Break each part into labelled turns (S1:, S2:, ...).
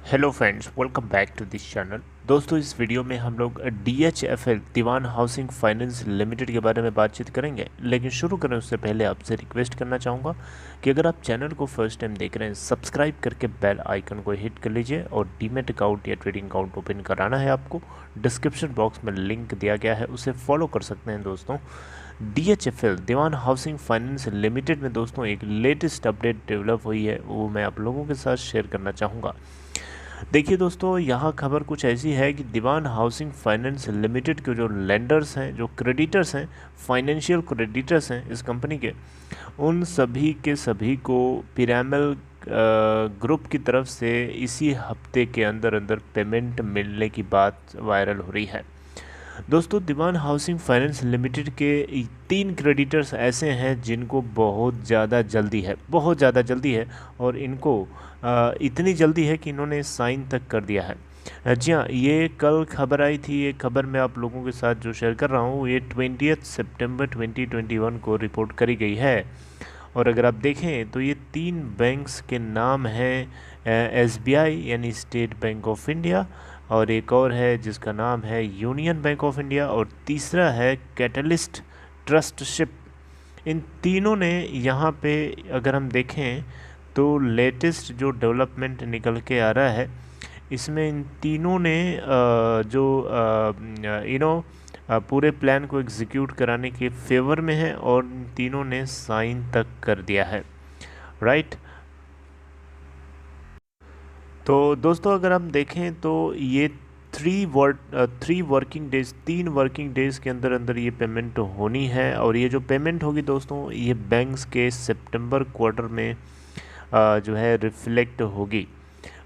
S1: Hello friends, welcome back to this channel. दोस्तों, इस video में हम लोग DHFL Dewan Housing Finance Limited के बारे में बातचीत करेंगे। लेकिन शुरू करें उससे पहले आपसे रिक्वेस्ट करना चाहूँगा कि अगर आप चैनल को फर्स्ट टाइम देख रहे हैं, सब्सक्राइब करके बेल आइकन को हिट कर लीजिए। और डीमेट अकाउंट या ट्रेडिंग अकाउंट ओपन कराना है आपको, डिस्क्रिप्शन बॉक्स में लिंक दिया गया है, उसे फॉलो कर सकते हैं। दोस्तों, DHFL Dewan Housing Finance limited में दोस्तों एक लेटेस्ट अपडेट डेवलप हुई है, वो मैं आप लोगों के साथ शेयर करना चाहूँगा। देखिए दोस्तों, यहाँ खबर कुछ ऐसी है कि दीवान हाउसिंग फाइनेंस लिमिटेड के जो लेंडर्स हैं, जो क्रेडिटर्स हैं, फाइनेंशियल क्रेडिटर्स हैं इस कंपनी के, उन सभी के सभी को पिरामिल ग्रुप की तरफ से इसी हफ्ते के अंदर अंदर पेमेंट मिलने की बात वायरल हो रही है। दोस्तों, दीवान हाउसिंग फाइनेंस लिमिटेड के 3 क्रेडिटर्स ऐसे हैं जिनको बहुत ज़्यादा जल्दी है, बहुत ज़्यादा जल्दी है। और इनको इतनी जल्दी है कि इन्होंने साइन तक कर दिया है। जी हाँ, ये कल खबर आई थी। ये खबर मैं आप लोगों के साथ जो शेयर कर रहा हूँ, ये 20 सितंबर 2021 को रिपोर्ट करी गई है। और अगर आप देखें तो ये 3 बैंक्स के नाम हैं, SBI यानी स्टेट बैंक ऑफ इंडिया, और एक और है जिसका नाम है यूनियन बैंक ऑफ इंडिया, और तीसरा है कैटलिस्ट ट्रस्टशिप। इन तीनों ने यहाँ पे अगर हम देखें तो लेटेस्ट जो डेवलपमेंट निकल के आ रहा है, इसमें इन तीनों ने जो पूरे प्लान को एग्जीक्यूट कराने के फेवर में है, और इन तीनों ने साइन तक कर दिया है। राइट। तो दोस्तों, अगर हम देखें तो ये 3 वर्किंग डेज के अंदर अंदर ये पेमेंट होनी है। और ये जो पेमेंट होगी दोस्तों, ये बैंक्स के सितंबर क्वार्टर में जो है रिफ्लेक्ट होगी।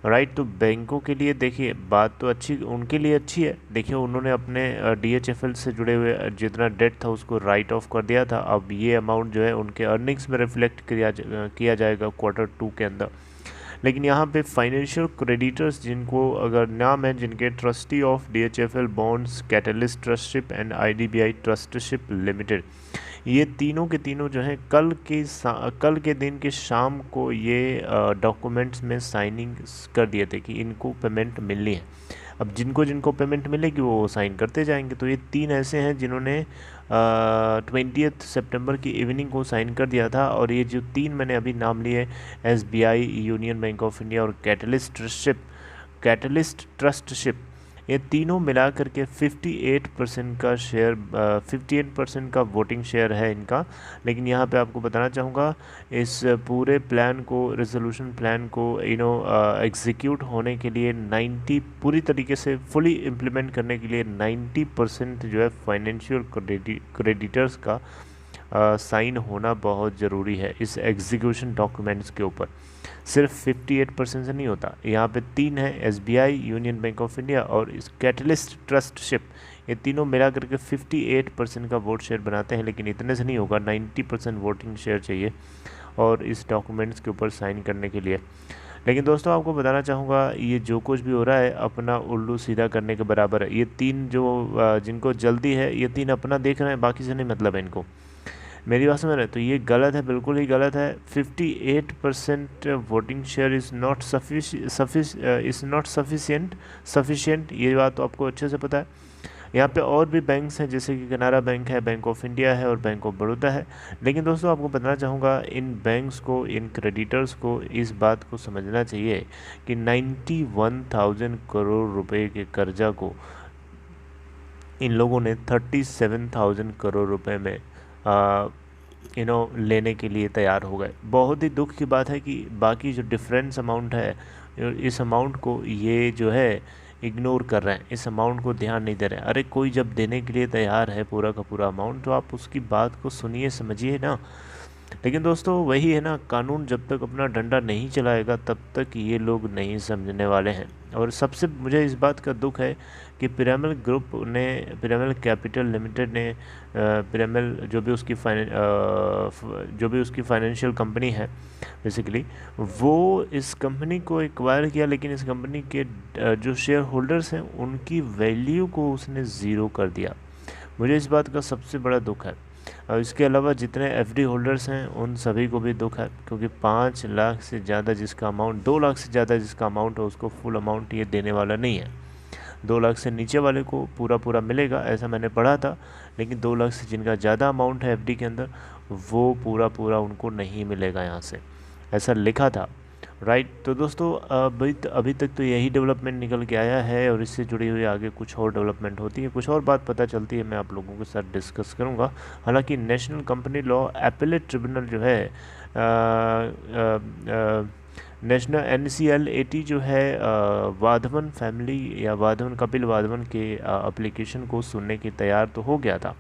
S1: राइट। तो बैंकों के लिए देखिए बात तो अच्छी, उनके लिए अच्छी है। देखिए, उन्होंने अपने DHFL से जुड़े हुए जितना डेट था उसको राइट ऑफ कर दिया था। अब ये अमाउंट जो है उनके अर्निंग्स में रिफ्लेक्ट किया जाएगा Q2 के अंदर। लेकिन यहाँ पे फाइनेंशियल क्रेडिटर्स जिनको अगर नाम है, जिनके trustee of DHFL bonds, catalyst ट्रस्टशिप and IDBI ट्रस्टशिप limited, ये तीनों के तीनों जो हैं कल के दिन के शाम को ये डॉक्यूमेंट्स में साइनिंग कर दिए थे कि इनको पेमेंट मिलनी है। अब जिनको जिनको पेमेंट मिलेगी वो साइन करते जाएंगे। तो ये 3 ऐसे हैं जिन्होंने 20 सितंबर की इवनिंग को साइन कर दिया था। और ये जो 3 मैंने अभी नाम लिए, SBI, union bank of India और कैटलिस्ट ट्रस्टशिप, ये तीनों मिला करके 58% का शेयर, 58% का वोटिंग शेयर है इनका। लेकिन यहाँ पे आपको बताना चाहूँगा, इस पूरे प्लान को, रेजोल्यूशन प्लान को एग्जीक्यूट होने के लिए 90, पूरी तरीके से फुली इम्प्लीमेंट करने के लिए 90% जो है फाइनेंशियल क्रेडिटर्स का साइन होना बहुत ज़रूरी है इस एग्जीक्यूशन डॉक्यूमेंट्स के ऊपर। सिर्फ 58% से नहीं होता। यहाँ पे 3 है, SBI, union bank of India और इस कैटलिस्ट ट्रस्टशिप, ये तीनों मिला करके 58% का वोट शेयर बनाते हैं। लेकिन इतने से नहीं होगा, 90% वोटिंग शेयर चाहिए और इस डॉक्यूमेंट्स के ऊपर साइन करने के लिए। लेकिन दोस्तों, आपको बताना चाहूँगा, ये जो कुछ भी हो रहा है अपना उल्लू सीधा करने के बराबर है। ये 3 जो जिनको जल्दी है, ये 3 अपना देख रहे हैं, बाकी से नहीं मतलब है इनको। मेरी बात समझ रहे हैं? तो ये गलत है, बिल्कुल ही गलत है। 58% voting share is not sufficient, ये बात तो आपको अच्छे से पता है। यहाँ पे और भी बैंक्स हैं, जैसे कि कनारा बैंक है, बैंक ऑफ इंडिया है और बैंक ऑफ बड़ौदा है। लेकिन दोस्तों, आपको बताना चाहूँगा, इन बैंक्स को, इन क्रेडिटर्स को इस बात को समझना चाहिए कि 91,000 करोड़ रुपए के कर्जा को इन लोगों ने 37,000 करोड़ रुपए में लेने के लिए तैयार हो गए। बहुत ही दुख की बात है कि बाकी जो डिफरेंस अमाउंट है, इस अमाउंट को ये जो है इग्नोर कर रहे हैं, इस अमाउंट को ध्यान नहीं दे रहे हैं। अरे, कोई जब देने के लिए तैयार है पूरा का पूरा अमाउंट, तो आप उसकी बात को सुनिए, समझिए ना। लेकिन दोस्तों, वही है ना, कानून जब तक अपना डंडा नहीं चलाएगा तब तक ये लोग नहीं समझने वाले हैं। और सबसे मुझे इस बात का दुख है कि पिरामिल ग्रुप ने, पिरामिल कैपिटल लिमिटेड ने, पिरामिल जो भी उसकी फाइनेंशियल कंपनी है बेसिकली, वो इस कंपनी को एक्वायर किया। लेकिन इस कंपनी के जो शेयर होल्डर्स हैं उनकी वैल्यू को उसने ज़ीरो कर दिया। मुझे इस बात का सबसे बड़ा दुख है। और इसके अलावा जितने एफडी होल्डर्स हैं उन सभी को भी दुख है, क्योंकि 5 लाख से ज़्यादा जिसका अमाउंट, 2 लाख से ज़्यादा जिसका अमाउंट है उसको फुल अमाउंट ये देने वाला नहीं है। 2 लाख से नीचे वाले को पूरा मिलेगा, ऐसा मैंने पढ़ा था। लेकिन 2 लाख से जिनका ज़्यादा अमाउंट है एफडी के अंदर, वो पूरा उनको नहीं मिलेगा यहाँ से, ऐसा लिखा था। राइट। तो दोस्तों अभी तक तो यही डेवलपमेंट निकल के आया है, और इससे जुड़ी हुई आगे कुछ और डेवलपमेंट होती है, कुछ और बात पता चलती है, मैं आप लोगों के साथ डिस्कस करूंगा। हालांकि national company law appellate tribunal जो है, नेशनल NCLAT जो है, वाधवन फैमिली या कपिल वाधवन के एप्लीकेशन को सुनने के तैयार तो हो गया था।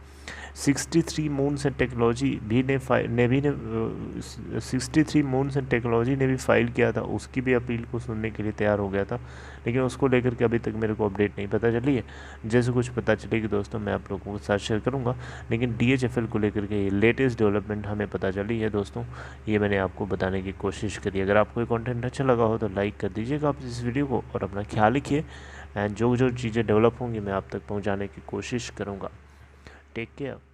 S1: 63 मून्स एंड टेक्नोलॉजी भी ने 63 मून्स एंड टेक्नोलॉजी ने भी फाइल किया था, उसकी भी अपील को सुनने के लिए तैयार हो गया था। लेकिन उसको लेकर के अभी तक मेरे को अपडेट नहीं पता चली है। जैसे कुछ पता चलेगी दोस्तों मैं आप लोगों के साथ शेयर करूंगा। लेकिन DHFL को लेकर के ये लेटेस्ट डेवलपमेंट हमें पता चली है दोस्तों, ये मैंने आपको बताने की कोशिश करी। अगर आपको ये कॉन्टेंट अच्छा लगा हो तो लाइक कर दीजिएगा आप इस वीडियो को, और अपना ख्याल रखिए। एंड जो चीज़ें डेवलप होंगी मैं आप तक पहुँचाने की कोशिश करूँगा। Take care.